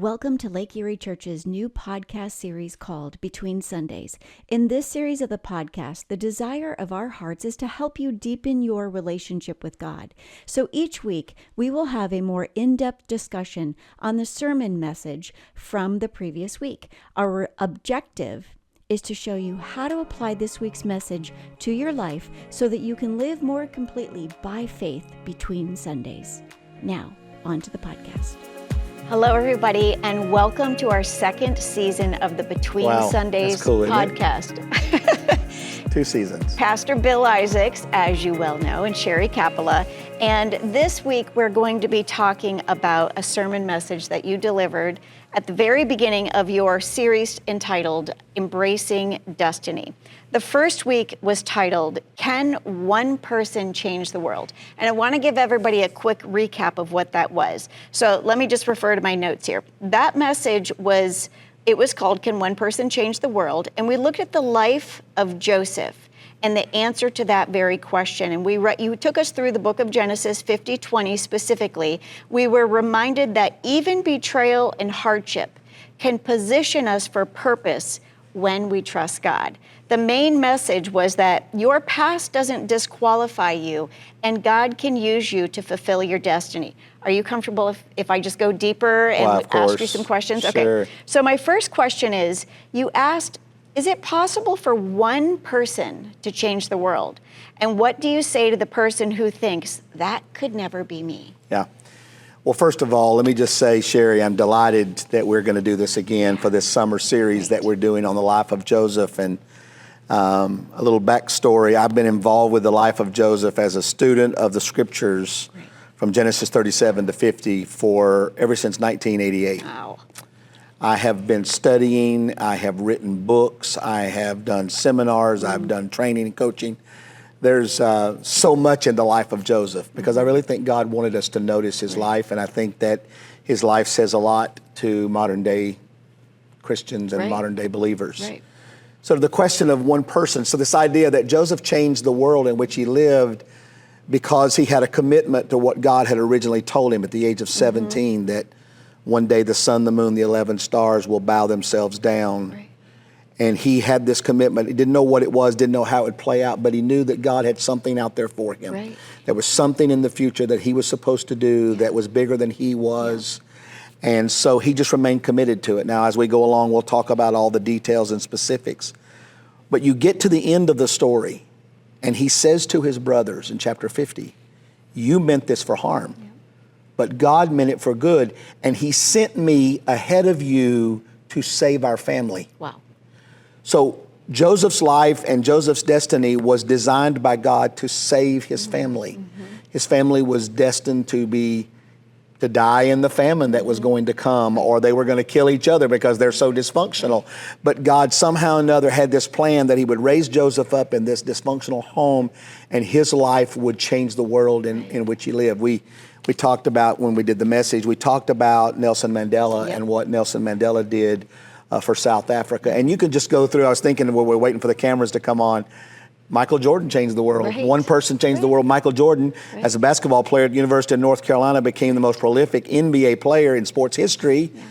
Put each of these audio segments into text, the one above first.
Welcome to Lake Erie Church's new podcast series called Between Sundays. In this series of the podcast, the desire of our hearts is to help you deepen your relationship with God. So each week, we will have a more in-depth discussion on the sermon message from the previous week. Our objective is to show you how to apply this week's message to your life so that you can live more completely by faith between Sundays. Now, on to the podcast. Hello, everybody, and welcome to our second season of the Between Sundays podcast. 2 seasons. Pastor Bill Isaacs, as you well know, and Sherry Capella. And this week, we're going to be talking about a sermon message that you delivered at the very beginning of your series entitled Embracing Destiny. The first week was titled, Can One Person Change the World? And I want to give everybody a quick recap of what that was. So let me just refer to my notes here. That message was called, Can One Person Change the World? And we looked at the life of Joseph and the answer to that very question. And you took us through the book of Genesis 50:20 specifically. We were reminded that even betrayal and hardship can position us for purpose when we trust God. The main message was that your past doesn't disqualify you, and God can use you to fulfill your destiny. Are you comfortable if I just go deeper and ask you some questions? Sure. Okay. So my first question is, you asked, is it possible for one person to change the world? And what do you say to the person who thinks, that could never be me? Yeah. Well, first of all, let me just say, Sherry, I'm delighted that we're going to do this again for this summer series that we're doing on the life of Joseph. And a little backstory, I've been involved with the life of Joseph as a student of the scriptures from Genesis 37 to 50 ever since 1988. Wow. I have been studying, I have written books, I have done seminars, I've done training and coaching. There's so much in the life of Joseph because I really think God wanted us to notice his life, and I think that his life says a lot to modern day Christians and modern day believers. Right. So the question of one person, so this idea that Joseph changed the world in which he lived because he had a commitment to what God had originally told him at the age of 17, that one day the sun, the moon, the 11 stars will bow themselves down. Right. And he had this commitment. He didn't know what it was, didn't know how it would play out, but he knew that God had something out there for him. Right. There was something in the future that he was supposed to do that was bigger than he was. And so he just remained committed to it. Now, as we go along, we'll talk about all the details and specifics. But you get to the end of the story, and he says to his brothers in chapter 50, you meant this for harm, but God meant it for good, and he sent me ahead of you to save our family. Wow. So Joseph's life and Joseph's destiny was designed by God to save his family. His family was destined to die in the famine that was going to come, or they were going to kill each other because they're so dysfunctional. But God somehow or another had this plan that he would raise Joseph up in this dysfunctional home, and his life would change the world in which he lived. We talked about, when we did the message, we talked about Nelson Mandela and what Nelson Mandela did for South Africa. And you could just go through, I was thinking while we're waiting for the cameras to come on, Michael Jordan changed the world. Right. One person changed the world. Michael Jordan, as a basketball player at the University of North Carolina, became the most prolific NBA player in sports history. Yeah.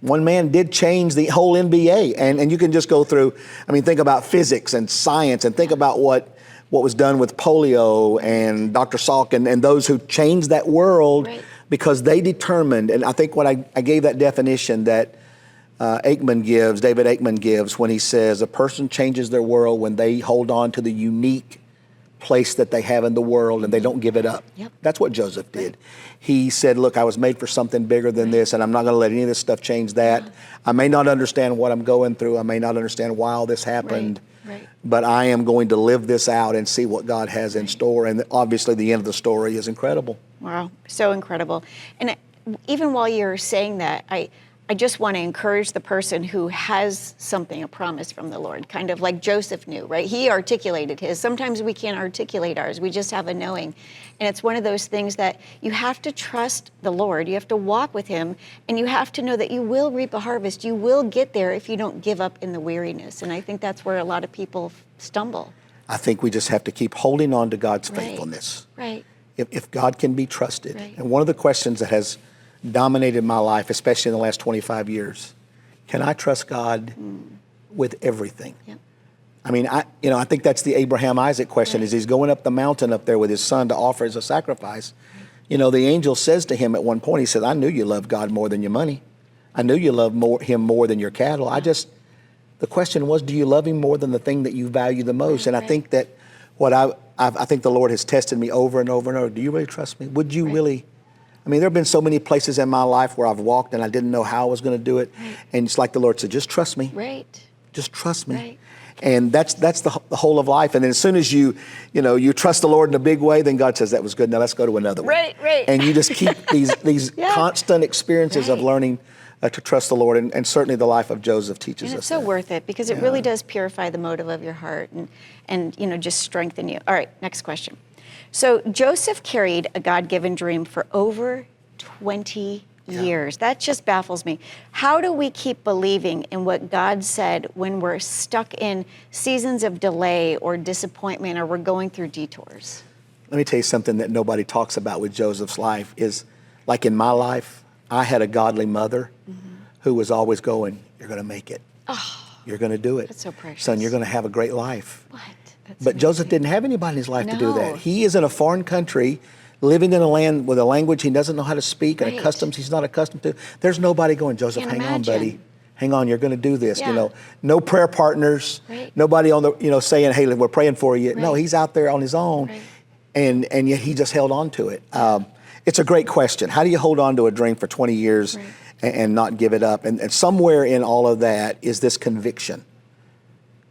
One man did change the whole NBA. And you can just go through, think about physics and science, and think about what was done with polio and Dr. Salk and those who changed that world because they determined, and I think what I gave that definition that David Aikman gives when he says a person changes their world when they hold on to the unique place that they have in the world and they don't give it up. Yep. That's what Joseph did. He said, look, I was made for something bigger than this, and I'm not going to let any of this stuff change that. I may not understand what I'm going through. I may not understand why all this happened, but I am going to live this out and see what God has in store. And obviously the end of the story is incredible. Wow, so incredible. And even while you're saying that, I just want to encourage the person who has something, a promise from the Lord, kind of like Joseph knew, right? He articulated his. Sometimes we can't articulate ours. We just have a knowing. And it's one of those things that you have to trust the Lord. You have to walk with him, and you have to know that you will reap a harvest. You will get there if you don't give up in the weariness. And I think that's where a lot of people stumble. I think we just have to keep holding on to God's faithfulness. Right. If God can be trusted. And one of the questions that has dominated my life, especially in the last 25 years. Can I trust God with everything? Yep. I mean, I think that's the Abraham Isaac question. Right. As he's going up the mountain up there with his son to offer as a sacrifice, the angel says to him at one point, he says, I knew you loved God more than your money. I knew you loved him more than your cattle. The question was, do you love him more than the thing that you value the most? And I think that I think the Lord has tested me over and over and over. Do you really trust me? Would you really? I mean, there have been so many places in my life where I've walked and I didn't know how I was going to do it. Right. And it's like the Lord said, just trust me. Right. Just trust me. Right. And that's the whole of life. And then as soon as you trust the Lord in a big way, then God says, that was good. Now let's go to another one. Right. And you just keep these Yeah. constant experiences of Right. learning to trust the Lord. And certainly the life of Joseph teaches And us it's so that. worth it because it really does purify the motive of your heart and just strengthen you. All right, next question. So Joseph carried a God-given dream for over 20 years. That just baffles me. How do we keep believing in what God said when we're stuck in seasons of delay or disappointment or we're going through detours? Let me tell you something that nobody talks about with Joseph's life is, like in my life, I had a godly mother who was always going, you're going to make it. Oh, You're going to do it. that's so precious. Son, you're going to have a great life. What? That's But Joseph amazing. didn't have anybody in his life to do No. that. He is in a foreign country, living in a land with a language he doesn't know how to speak and Right. a customs he's not accustomed to. There's nobody going, Joseph, Can't hang imagine. on, buddy. Hang on, you're going to do this. Yeah. No prayer partners. Right. Nobody on the, saying, hey, we're praying for you. No, Right. he's out there on his own. Right. And yet he just held on to it. It's a great question. How do you hold on to a dream for 20 years Right. and not give it up? And somewhere in all of that is this conviction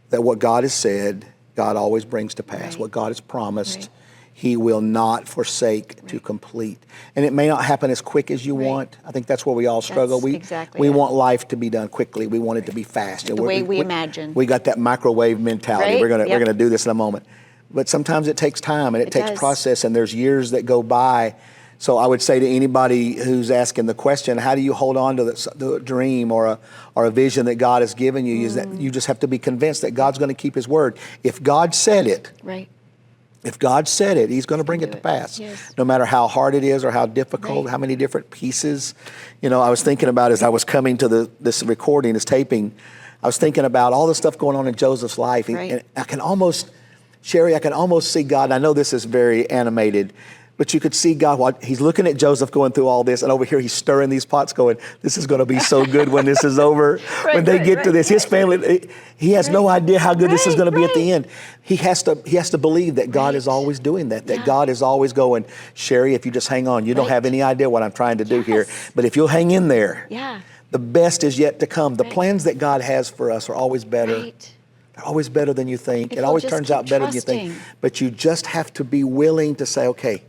that what God has said, God always brings to pass. Right. What God has promised, Right. he will not forsake to complete. And it may not happen as quick as you Right. want. I think that's where we all struggle. That's exactly we it. want life to be done quickly. We want it to be fast. The way we imagine. We got that microwave mentality. Right? We're Yep. gonna do this in a moment. But sometimes it takes time and it takes does. process, and there's years that go by. So I would say to anybody who's asking the question, how do you hold on to the dream or a vision that God has given you, is that you just have to be convinced that God's going to keep his word. If God said it, Right. if God said it, he's going to bring do it to it. pass. Yes. No matter how hard it is or how difficult, Right. how many different pieces. I was thinking about as I was coming to this recording, this taping, I was thinking about all the stuff going on in Joseph's life. Right. And I can almost see God. And I know this is very animated, but you could see God while he's looking at Joseph going through all this, and over here he's stirring these pots going, this is going to be so good when this is over. Right, when they right, get to right, this, his right. family, he has no idea how good this is Right, going to be at the right. end. He has to believe that God is Right. always doing that Yeah. God is always going, Sherry, if you just hang on, you don't Right. have any idea what I'm trying to do here. Yes. But if you'll hang in there, Yeah. the best is yet to come. The Right. plans that God has for us are always better. Right. They're always better than you think. If It we'll always just turns keep out better than you think. trusting. But you just have to be willing to say, okay,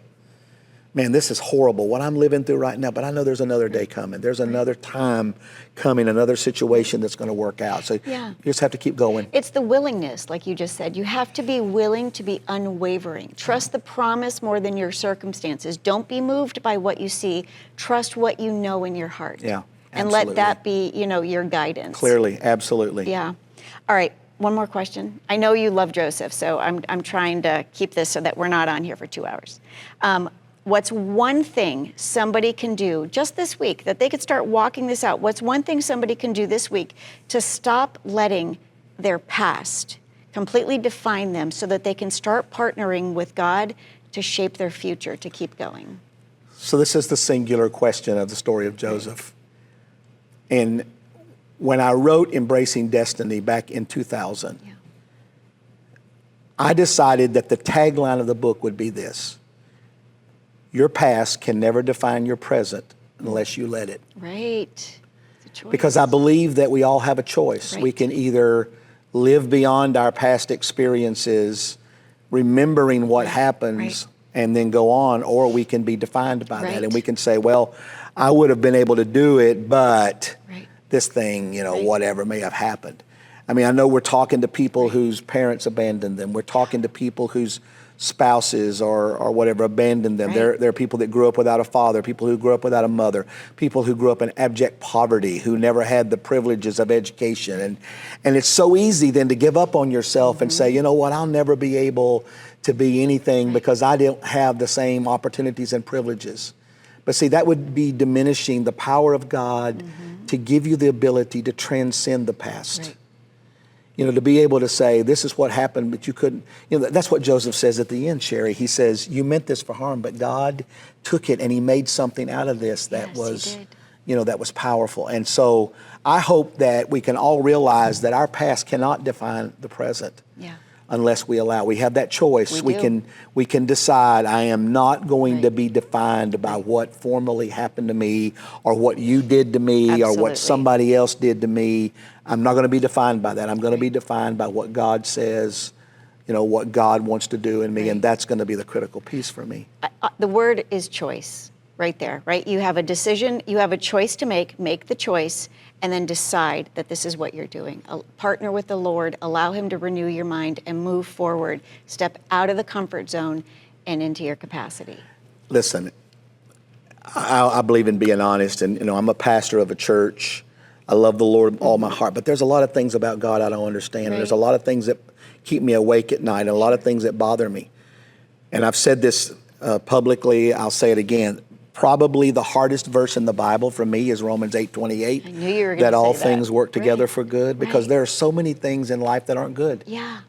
man, this is horrible, what I'm living through right now, but I know there's another day coming. There's another time coming, another situation that's going to work out. So Yeah. you just have to keep going. It's the willingness, like you just said. You have to be willing to be unwavering. Trust the promise more than your circumstances. Don't be moved by what you see. Trust what you know in your heart. Yeah, And absolutely. let that be, your guidance. Clearly, absolutely. Yeah. All right. One more question. I know you love Joseph, so I'm trying to keep this so that we're not on here for 2 hours. What's one thing somebody can do just this week that they could start walking this out? What's one thing somebody can do this week to stop letting their past completely define them so that they can start partnering with God to shape their future, to keep going? So this is the singular question of the story of Joseph. And when I wrote Embracing Destiny back in 2000, Yeah. I decided that the tagline of the book would be this: your past can never define your present unless you let it. Right. It's a choice. Because I believe that we all have a choice. We Right. can either live beyond our past experiences, remembering what happens, Right. and then go on, or we can be defined by that. Right. And we can say, well, I would have been able to do it, but Right. this thing, Right. whatever may have happened. I mean, I know we're talking to people whose parents abandoned them. We're talking to people whose spouses or whatever abandoned them. Right. There are people that grew up without a father, people who grew up without a mother, people who grew up in abject poverty, who never had the privileges of education. And it's so easy then to give up on yourself and say, you know what, I'll never be able to be anything because I don't have the same opportunities and privileges. But see, that would be diminishing the power of God to give you the ability to transcend the past. Right. You know, to be able to say, this is what happened, but you couldn't. You know, that's what Joseph says at the end, Sherry. He says, you meant this for harm, but God took it and he made something out of this that Yes, was, he did. you know, that was powerful. And so I hope that we can all realize that our past cannot define the present. Yeah. Unless we allow. We have that choice. We do. We can decide, I am not going to Right. be defined by what formerly happened to me or what you did to me or Absolutely. what somebody else did to me. I'm not going to be defined by that. I'm going to be defined by what God says, you know, what God wants to do in me, and that's going to be the critical piece for me. The word is choice right there, right? You have a decision, you have a choice to make the choice, and then decide that this is what you're doing. Partner with the Lord, allow him to renew your mind and move forward. Step out of the comfort zone and into your capacity. Listen, I believe in being honest, and you know, I'm a pastor of a church. I love the Lord with all my heart, but there's a lot of things about God I don't understand. And there's a lot of things that keep me awake at night and a lot of things that bother me. And I've said this publicly, I'll say it again. Probably the hardest verse in the Bible for me is Romans 8:28. I knew you were going to that say all that. things work together Right. for good, because there are so many things in life that aren't good. Yeah.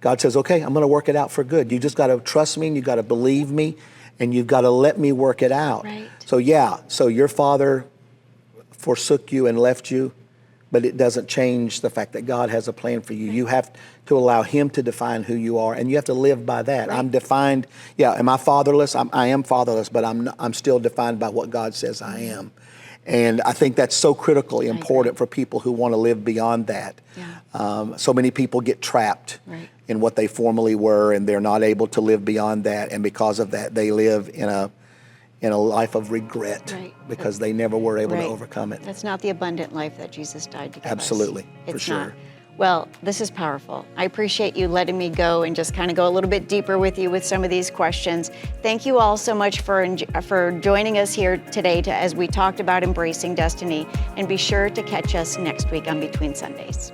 God says, okay, I'm going to work it out for good. You just got to trust me and you got to believe me and you've got to let me work it out. Right. So your father forsook you and left you, but it doesn't change the fact that God has a plan for you. You have to allow him to define who you are, and you have to live by that. Right. I'm defined, am I fatherless? I am fatherless, but I'm still defined by what God says I am. And I think that's so critically important for people who want to live beyond that. Yeah. So many people get trapped in what they formerly were, and they're not able to live beyond that. And because of that, they live in a life of regret because they never were able to overcome it. That's not the abundant life that Jesus died to give us. Absolutely, for It's sure. not. Well, this is powerful. I appreciate you letting me go and just kind of go a little bit deeper with you with some of these questions. Thank you all so much for joining us here today as we talked about embracing destiny. And be sure to catch us next week on Between Sundays.